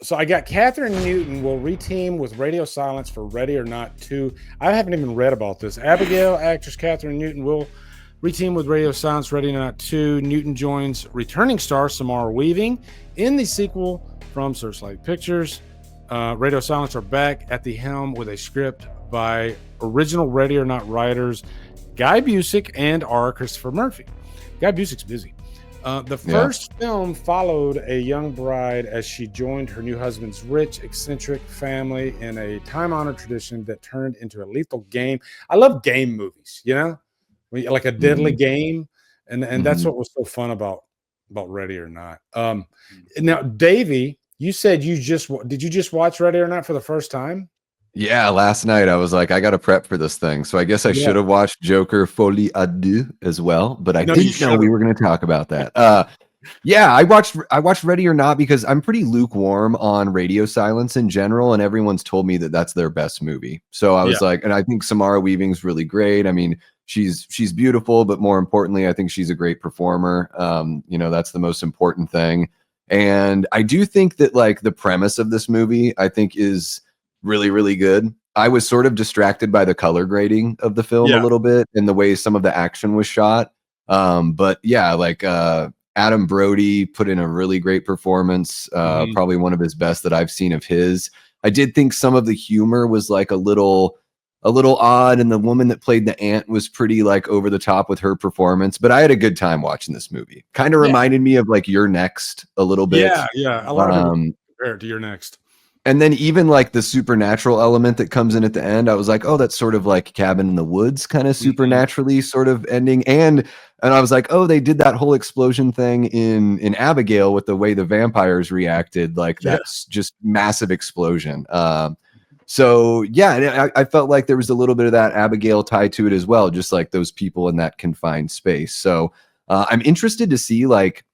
So I got Katherine Newton will reteam with Radio Silence for Ready or Not 2. I haven't even read about this. Abigail, actress Katherine Newton will reteam with Radio Silence, Ready or Not 2. Newton joins returning star Samara Weaving in the sequel from Searchlight Pictures. Radio Silence are back at the helm with a script by original Ready or Not writers Guy Busick and R. Christopher Murphy. Guy Busick's busy. The first film followed a young bride as she joined her new husband's rich, eccentric family in a time-honored tradition that turned into a lethal game. I love game movies, like a deadly game, and that's what was so fun about Ready or Not. Now, Davey, you said did you just watch Ready or Not for the first time? Yeah, last night I was like, I got to prep for this thing. So I guess I should have watched Joker Folie à Deux as well, but I didn't know we were going to talk about that. I watched Ready or Not because I'm pretty lukewarm on Radio Silence in general, and everyone's told me that that's their best movie. So I was like, and I think Samara Weaving's really great. I mean, she's beautiful, but more importantly, I think she's a great performer. That's the most important thing. And I do think that like the premise of this movie, I think is really, really good. I was sort of distracted by the color grading of the film a little bit and the way some of the action was shot. But yeah, like Adam Brody put in a really great performance, probably one of his best that I've seen of his. I did think some of the humor was like a little odd, and the woman that played the aunt was pretty like over the top with her performance, but I had a good time watching this movie. Kind of reminded me of like You're Next a little bit. Yeah. A lot of people compare it to You're Next. And then even like the supernatural element that comes in at the end, I was like, oh, that's sort of like Cabin in the Woods kind of supernaturally sort of ending. And I was like, oh, they did that whole explosion thing in Abigail with the way the vampires reacted. Like that's just massive explosion. So yeah, I felt like there was a little bit of that Abigail tie to it as well, just like those people in that confined space. So I'm interested to see like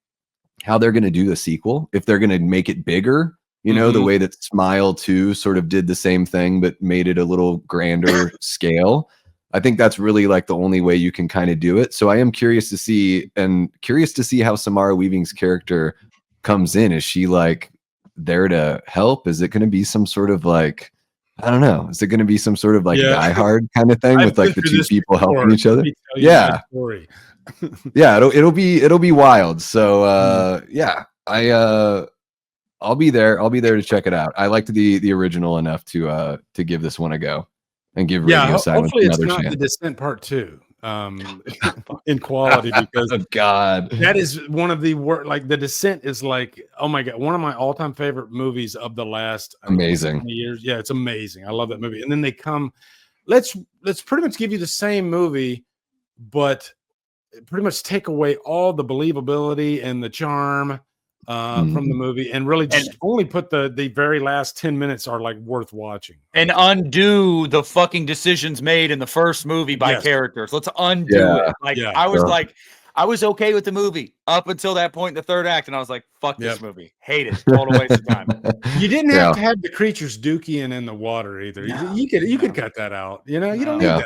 how they're going to do the sequel, if they're going to make it bigger. The way that Smile 2 sort of did the same thing, but made it a little grander scale. I think that's really like the only way you can kind of do it. So I am curious to see how Samara Weaving's character comes in. Is she like there to help? Is it going to be some sort of like, I don't know. Is it going to be some sort of like Die Hard kind of thing with like the two people helping each other? Yeah. Yeah. It'll be wild. So I'll be there. I'll be there to check it out. I liked the original enough to give this one a go and give Radio Silence another chance. Hopefully, it's not The Descent Part 2 in quality, because God, that is one of the worst. Like The Descent is like, oh my God, one of my all-time favorite movies of the last amazing years. Yeah, it's amazing. I love that movie. And then they come, let's pretty much give you the same movie, but pretty much take away all the believability and the charm from the movie, and really just only put the very last 10 minutes are like worth watching, and undo the fucking decisions made in the first movie by characters. Let's undo it. Like I was okay with the movie up until that point in the third act, and I was like, fuck this movie. Hate it. Total waste of time. You didn't have to have the creatures dookie in the water either. No. You could cut that out. You don't need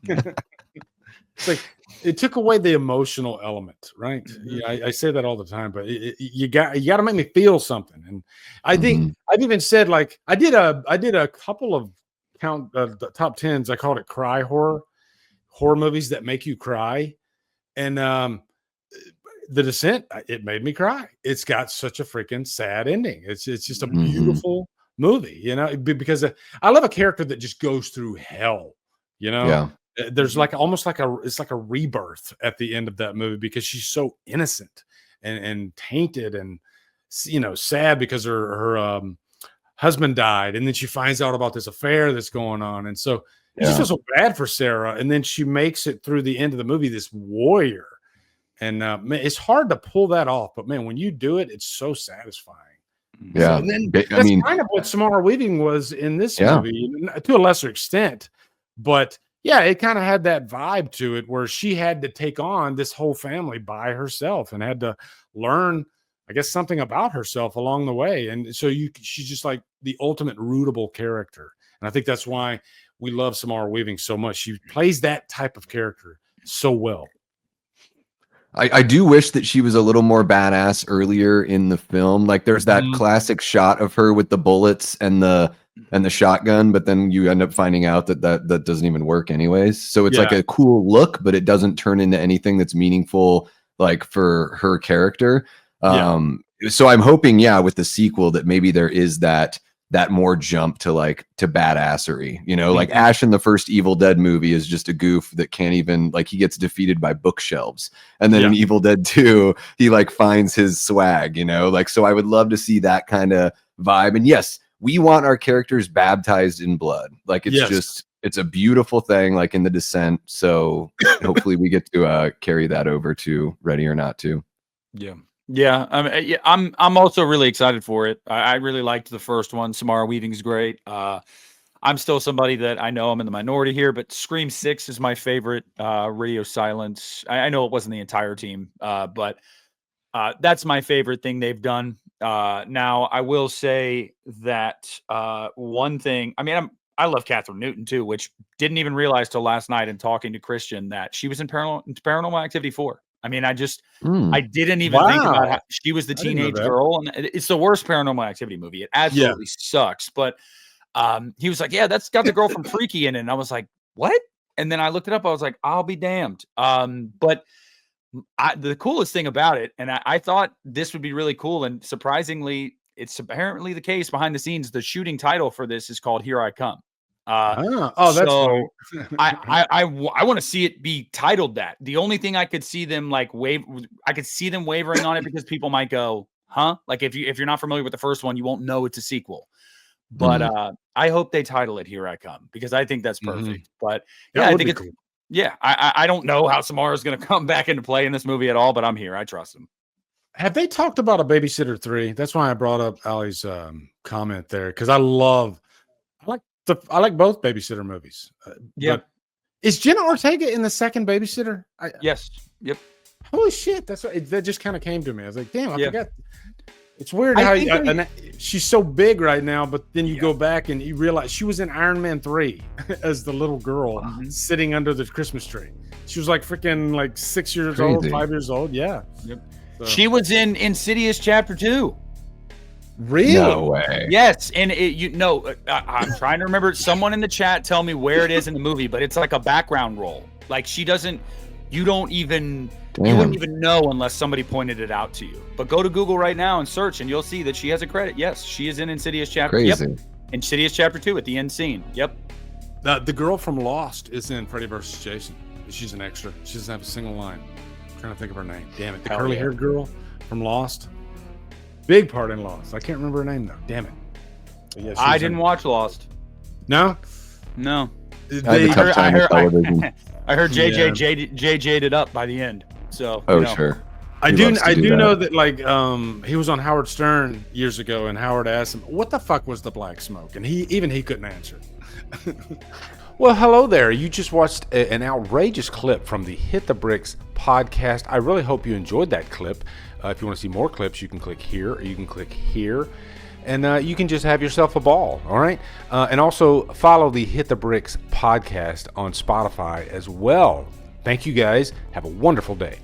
that. It's like it took away the emotional element, right? Yeah, I say that all the time, but you got to make me feel something. And I think I've even said, like, I did a couple of the top 10s. I called it cry horror movies that make you cry. And The Descent, it made me cry. It's got such a freaking sad ending. It's just a beautiful movie, because I love a character that just goes through hell, Yeah. There's like almost like it's like a rebirth at the end of that movie, because she's so innocent and tainted and sad because her husband died, and then she finds out about this affair that's going on, and so you just feel so bad for Sarah, and then she makes it through the end of the movie this warrior, and man, it's hard to pull that off, but man, when you do it, it's so satisfying. Yeah, so, and then that's kind of what Samara Weaving was in this movie, to a lesser extent, but. Yeah, it kind of had that vibe to it where she had to take on this whole family by herself and had to learn, I guess, something about herself along the way. And so she's just like the ultimate rootable character. And I think that's why we love Samara Weaving so much. She plays that type of character so well. I do wish that she was a little more badass earlier in the film. Like there's that classic shot of her with the bullets and the shotgun, but then you end up finding out that doesn't even work anyways. So it's like a cool look, but it doesn't turn into anything that's meaningful like for her character. So I'm hoping, with the sequel that maybe there is that more jump to badassery, like Ash in the first Evil Dead movie is just a goof that can't even, like, he gets defeated by bookshelves. And then in Evil Dead 2, he like finds his swag, so I would love to see that kind of vibe. And yes, we want our characters baptized in blood. Like it's a beautiful thing, like in The Descent. So hopefully we get to carry that over to Ready or Not too. Yeah, I'm also really excited for it. I really liked the first one. Samara Weaving's great. I'm still somebody that I know I'm in the minority here, but Scream 6 is my favorite. Radio Silence. I know it wasn't the entire team, but that's my favorite thing they've done. Now, I will say that one thing. I mean, I love Katherine Newton too, which didn't even realize till last night in talking to Christian that she was in Paranormal Activity 4. I mean, I didn't even think about how she was the teenage girl, and it's the worst Paranormal Activity movie. It absolutely sucks. But he was like, "Yeah, that's got the girl from Freaky in it," and I was like, "What?" And then I looked it up. I was like, "I'll be damned." But the coolest thing about it, and I thought this would be really cool, and surprisingly, it's apparently the case behind the scenes. The shooting title for this is called "Here I Come." That's so I want to see it be titled that. The only thing I could see them I could see them wavering on it because people might go, huh? Like if you're not familiar with the first one, you won't know it's a sequel. But I hope they title it "Here I Come" because I think that's perfect. But I think it's cool. I don't know how Samara's going to come back into play in this movie at all, but I'm here. I trust him. Have they talked about a Babysitter 3? That's why I brought up Ali's comment there because I like both Babysitter movies. But is Jenna Ortega in the second Babysitter? Yes. Yep. Holy shit! That's what that just kind of came to me. I was like, damn, I forgot. It's weird how she's so big right now, but then you go back and you realize she was in Iron Man 3 as the little girl sitting under the Christmas tree. She was like freaking 6 years old, 5 years old. Yeah. Yep. So. She was in Insidious Chapter 2. Really? No way. Yes, and I'm trying to remember. Someone in the chat tell me where it is in the movie, but it's like a background role. Like she doesn't. You wouldn't even know unless somebody pointed it out to you. But go to Google right now and search, and you'll see that she has a credit. Yes, she is in Insidious Chapter. Crazy. Yep. Insidious Chapter 2 at the end scene. Yep. The girl from Lost is in Freddy vs. Jason. She's an extra. She doesn't have a single line. I'm trying to think of her name. Damn it. The curly-haired girl from Lost. Big part in Lost. I can't remember her name though. Damn it. Yeah, I didn't watch Lost. No. I heard JJ jaded up by the end. So sure. I do know that he was on Howard Stern years ago, and Howard asked him, "What the fuck was the black smoke?" And he couldn't answer. Well, hello there. You just watched an outrageous clip from the Hit the Bricks podcast. I really hope you enjoyed that clip. If you want to see more clips, you can click here or you can click here. And you can just have yourself a ball, all right? And also follow the Hit the Bricks podcast on Spotify as well. Thank you guys. Have a wonderful day.